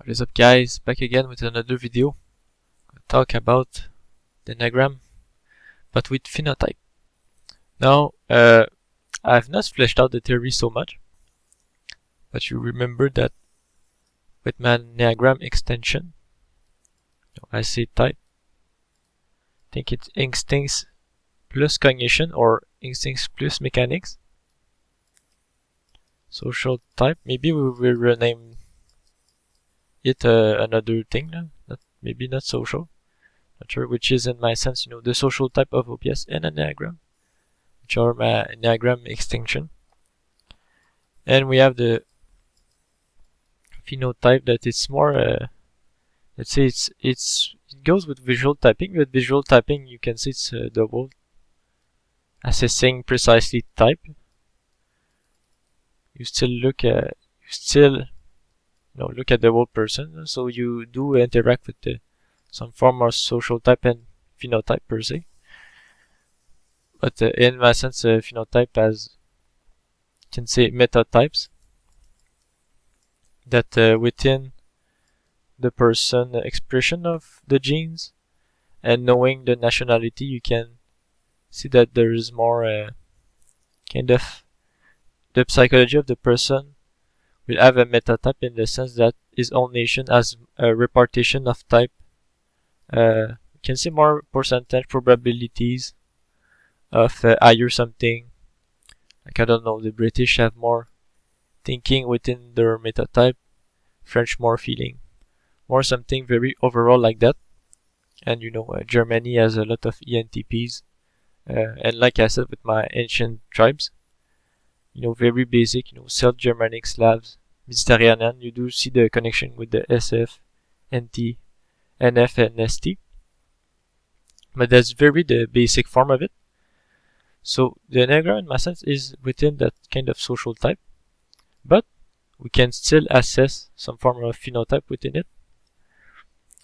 What is up, guys? Back again with another video. Talk about the enneagram, but with phenotype. Now, I've not fleshed out the theory so much, but you remember that with my enneagram extension, I say type. I think it's instincts plus cognition or instincts plus mechanics. Social type. Maybe we will rename it another thing now. Maybe not social. Not sure which is in my sense, the social type of OPS and enneagram, which are my enneagram extension. And we have the phenotype that it's more, let's say it goes with visual typing. With visual typing, you can see it's double, assessing precisely type. You still look at look at the whole person, so you do interact with some form of social type and phenotype per se. But in my sense, phenotype has, you can say, metatypes that within the person expression of the genes and knowing the nationality, you can see that there is more kind of the psychology of the person will have a metatype in the sense that his own nation has a repartition of type. You can see more percentage probabilities of higher something. Like, I don't know, the British have more thinking within their metatype, French more feeling, more something very overall like that. And Germany has a lot of ENTPs. And like I said with my ancient tribes, very basic, South Germanic, Slavs, Mediterranean, you do see the connection with the SF, NT, NF, and ST. But that's very the basic form of it. So the enneagram, in my sense, is within that kind of social type, but we can still assess some form of phenotype within it.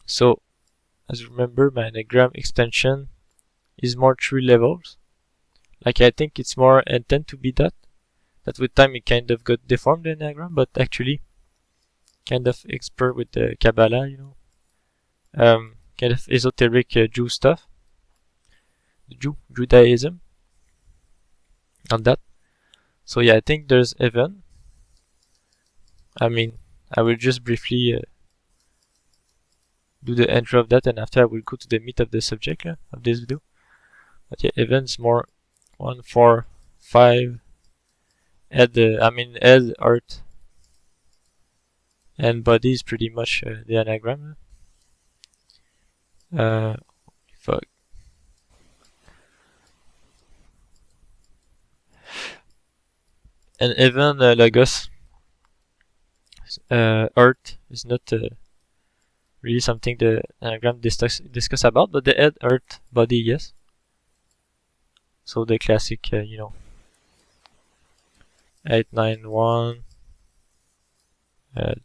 So, as you remember, my enneagram extension is more 3 levels. Like, I think it's more intent to be that with time it kind of got deformed, the enneagram, but actually kind of expert with the Kabbalah, kind of esoteric Jew stuff, Judaism, on that. So yeah, I think there's even. I will just briefly do the intro of that, and after I will go to the meat of the subject of this video. But yeah, events more 1, 4, 5. Head, heart, and body is pretty much the enneagram. Fuck. And even logos, earth is not really something the enneagram discuss about, but the head, earth, body, yes. So the classic, 8, 9, 1,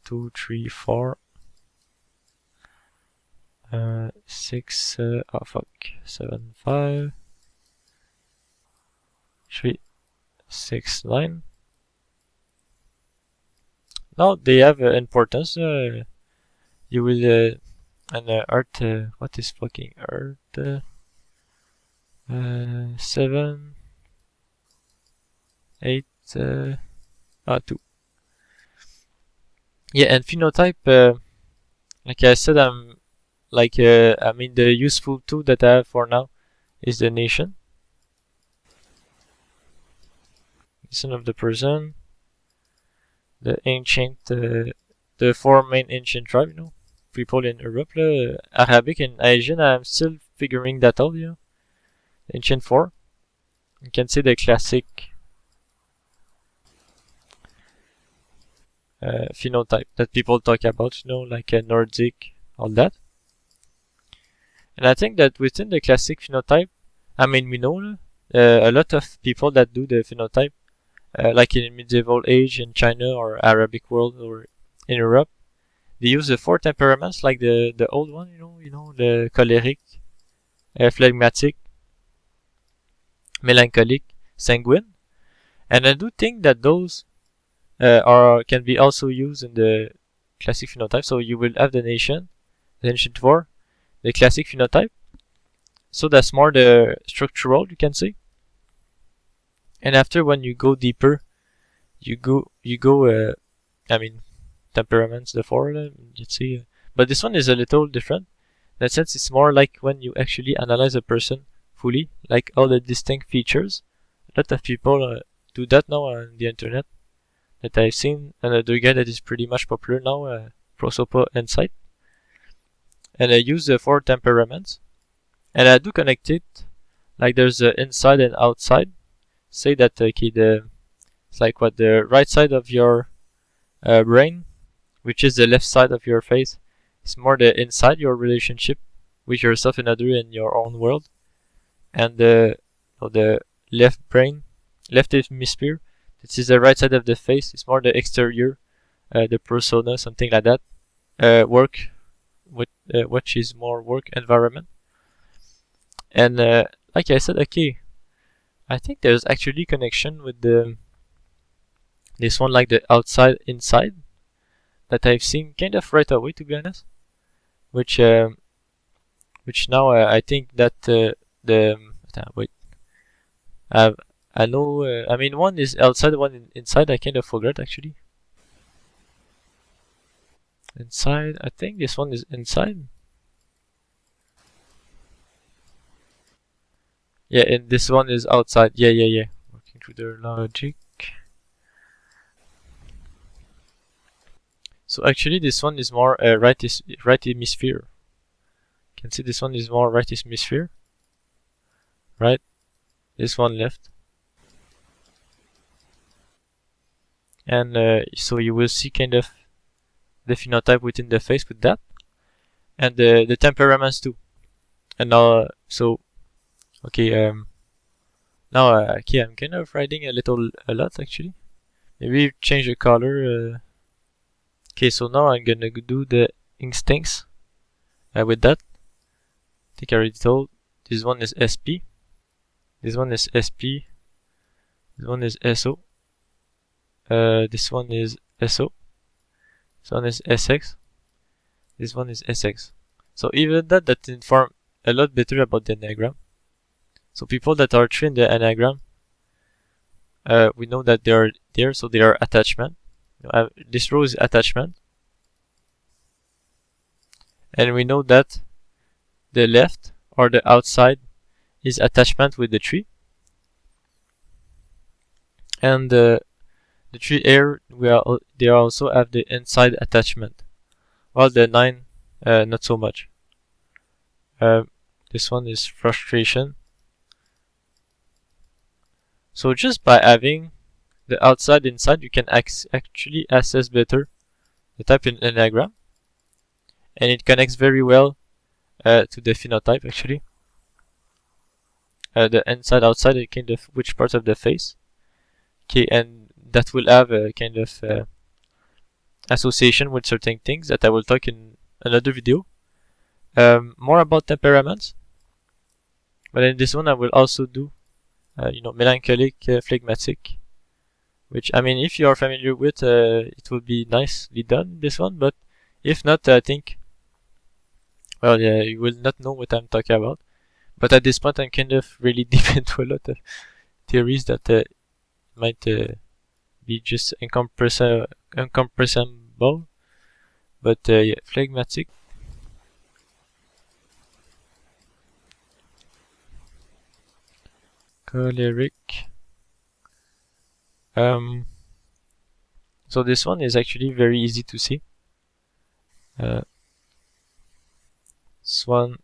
2, 3, 4, 6, 7, 5, 3, 6, 9. Now they have importance. You will and earth. What is fucking earth? 7, 8. 2. Yeah, and phenotype, like I said, the useful tool that I have for now is the nation of the person, the ancient, the 4 main ancient tribes, people in Europe, Arabic and Asian. I'm still figuring that out, the ancient 4. You can see the classic phenotype that people talk about, like a Nordic, all that. And I think that within the classic phenotype, we know a lot of people that do the phenotype, like in medieval age in China or Arabic world or in Europe, they use the 4 temperaments, like the old one, the choleric, phlegmatic, melancholic, sanguine. And I do think that those can be also used in the classic phenotype. So you will have the nation 4, the classic phenotype. So that's more the structural, you can say. And after, when you go deeper, you go I mean, temperaments, the 4, let's see. But this one is a little different. In that sense, it's more like when you actually analyze a person fully, like all the distinct features. A lot of people do that now on the internet. That I've seen another guy that is pretty much popular now, Prosopa Insight. And I use the 4 temperaments. And I do connect it, like there's the inside and outside. Say that okay, it's like what the right side of your brain, which is the left side of your face, is more the inside, your relationship with yourself and other in your own world. And the left brain, left hemisphere, this is the right side of the face, it's more the exterior, the persona, something like that. Work, with which is more work environment. And like I said, okay, I think there's actually connection with this one, like the outside inside, that I've seen kind of right away, to be honest. Which now I think that wait, I know. I mean, one is outside, one inside. I kind of forgot actually. Inside, I think this one is inside. Yeah, and this one is outside. Yeah. Working through their logic. So actually, this one is more right hemisphere. You can see this one is more right hemisphere. Right. This one left. And so you will see kind of the phenotype within the face with that, and the temperaments too. And now, so okay, now okay, I'm kind of writing a lot actually. Maybe change the color. Okay, so now I'm gonna do the instincts with that. I think I already told. This one is SP. This one is SP. This one is SO. This one is SO. This one is SX. This one is SX. So even that inform a lot better about the enneagram. So people that are trained in the enneagram, we know that they are there, so they are attachment. This row is attachment. And we know that the left or the outside is attachment with the 3. And the 3 here, they also have the inside attachment, while the 9 not so much. This one is frustration. So just by having the outside inside, you can actually assess better the type in enneagram, and it connects very well to the phenotype actually. The inside outside, kind of which part of the face. Okay, and that will have a kind of association with certain things that I will talk in another video. More about temperaments, but in this one I will also do melancholic, phlegmatic, which, I mean, if you are familiar with, it will be nicely done, this one. But if not, I think, well, yeah, you will not know what I'm talking about. But at this point, I'm kind of really deep into a lot of theories that might be just incompressible. But yeah, phlegmatic. Choleric. So this one is actually very easy to see. This one,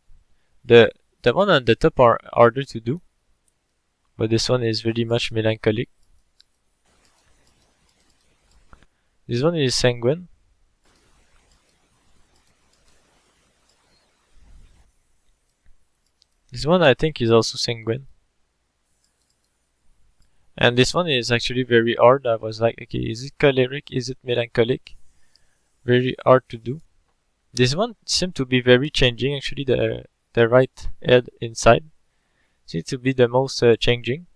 the one on the top are harder to do, but this one is very much melancholic. This one is sanguine. This one I think is also sanguine. And this one is actually very hard. I was like, okay, is it choleric? Is it melancholic? Very hard to do. This one seemed to be very changing. Actually, the right head inside seems to be the most changing.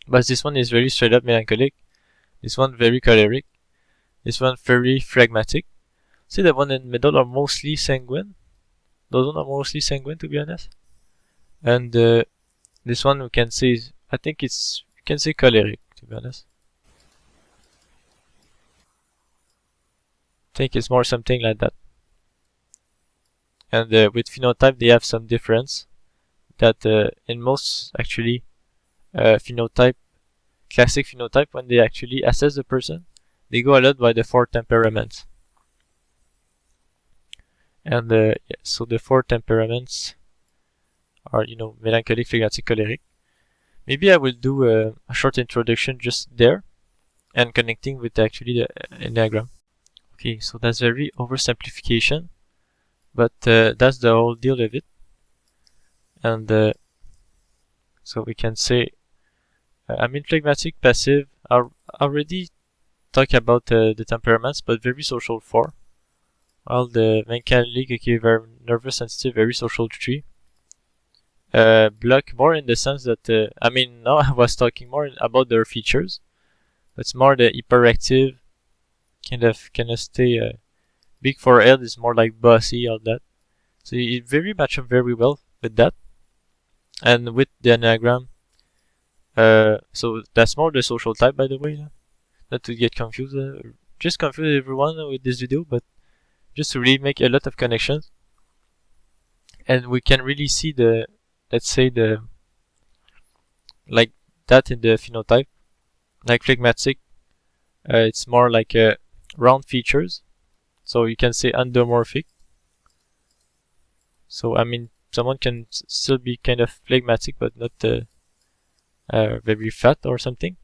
But this one is very straight up melancholic. This one very choleric. This one very phlegmatic. See, the one in the middle are mostly sanguine. Those one are mostly sanguine, to be honest. And this one we can say, I think it's, you can say choleric, to be honest. I think it's more something like that. And with phenotype, they have some difference. That in most, actually, phenotype, classic phenotype, when they actually assess the person, they go a lot by the 4 temperaments. And yeah, so the 4 temperaments are, you know, melancholic, phlegmatic, choleric. Maybe I will do a short introduction just there and connecting with actually the enneagram. Okay, so that's very oversimplification, but that's the whole deal of it. And so we can say, I mean, phlegmatic, passive. I already talked about the temperaments, but very social 4. While the melancholic, okay, very nervous, sensitive, very social 3. Block more in the sense that I mean, now I was talking more about their features. It's more the hyperactive, kind of stay big forehead is more like bossy, all that. So it very match up very well with that. And with the enneagram, so that's more the social type, by the way. Not to get confused, just confuse everyone with this video, but just to really make a lot of connections. And we can really see the, let's say the, like that in the phenotype. Like phlegmatic, it's more like round features, so you can say endomorphic. So I mean, someone can still be kind of phlegmatic, but not very fat or something.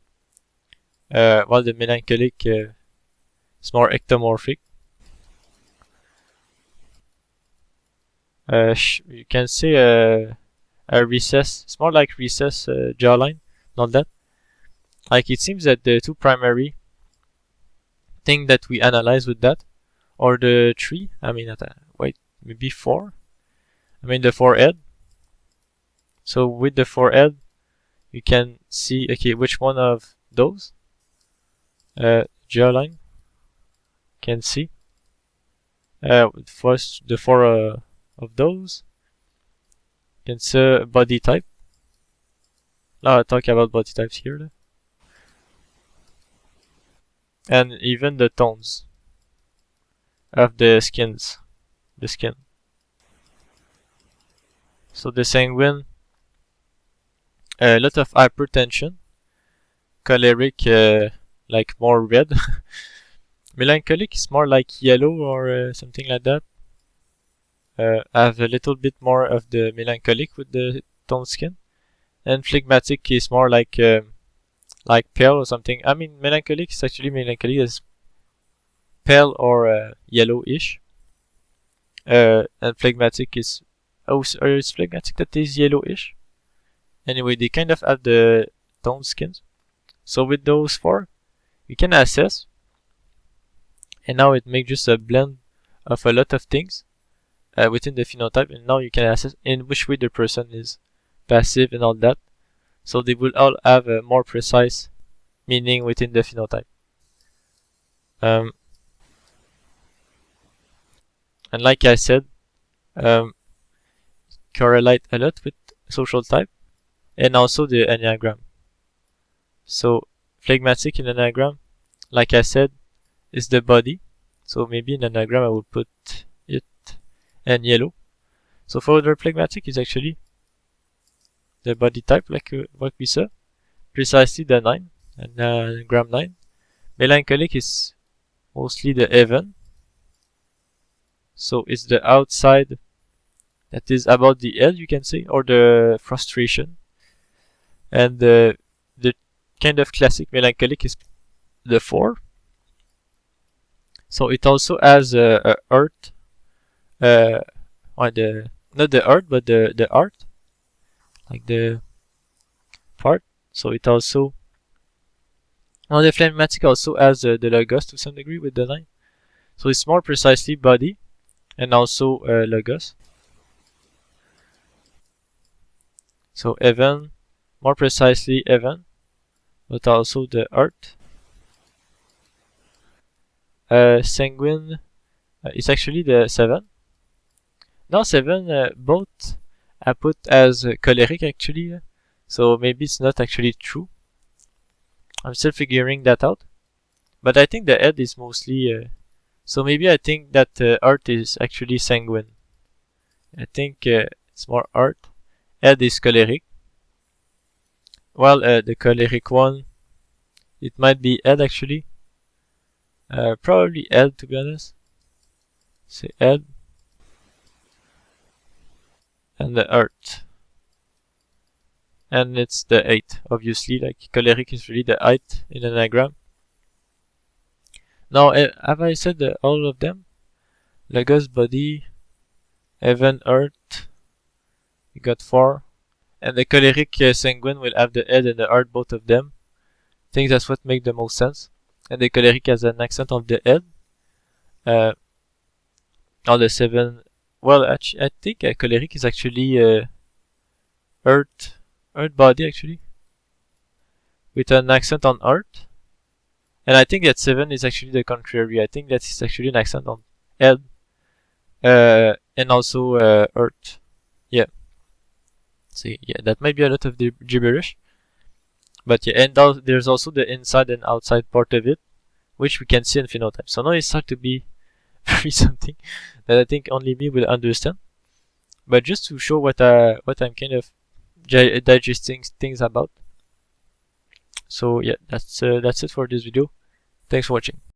While the melancholic is more ectomorphic. You can say a recess. It's more like recess jawline, not that. Like it seems that the 2 primary thing that we analyze with that, or the 3, I mean, wait, maybe 4. I mean the forehead. So with the forehead, you can see, okay, which one of those jawline can see. First, the 4 of those. You can see body type. Now I talk about body types here. And even the tones of the skin. So the sanguine, a lot of hypertension. Choleric, like more red. Melancholic is more like yellow or something like that. Have a little bit more of the melancholic with the toned skin. And phlegmatic is more like pale or something. I mean, melancholic is actually is pale or yellowish. And phlegmatic is, it's phlegmatic that is yellowish. Anyway, they kind of have the toned skins. So with those 4, you can assess. And now it makes just a blend of a lot of things within the phenotype. And now you can assess in which way the person is passive and all that. So they will all have a more precise meaning within the phenotype. And like I said, correlate a lot with social type and also the enneagram. So phlegmatic in enneagram, like I said, is the body. So maybe in enneagram I will put it in yellow. So for the phlegmatic is actually the body type, like what we saw, precisely the 9 and enneagram 9. Melancholic is mostly the even. So it's the outside that is about the L, you can say, or the frustration. And the kind of classic melancholic is the 4. So it also has a earth, or the, not the earth, but the art, like the part. So it also, well, the phlegmatic also has the logos to some degree with the 9. So it's more precisely body and also logos. So even, more precisely even, but also the earth. Sanguine is actually the 7. No, 7 both I put as choleric actually, so maybe it's not actually true. I'm still figuring that out. But I think the head is mostly so maybe I think that Earth is actually sanguine. I think it's more Earth. Head is choleric. Well, the choleric one, it might be head actually. Probably head, to be honest. Say head. And the Earth. And it's the 8, obviously. Like choleric is really the 8 in an enneagram. Now, have I said all of them? Logos, body, heaven, earth. You got 4. And the choleric sanguine will have the head and the heart, both of them. I think that's what makes the most sense. And the choleric has an accent on the head. On the 7. Well, actually, I think choleric is actually earth body actually, with an accent on earth. And I think that 7 is actually the contrary. I think that is actually an accent on head and also earth. Yeah. See, yeah, that might be a lot of the gibberish. But yeah, and there's also the inside and outside part of it, which we can see in phenotype. So now it starts to be very something that I think only me will understand. But just to show what I'm kind of digesting things about. So yeah, that's it for this video. Thanks for watching.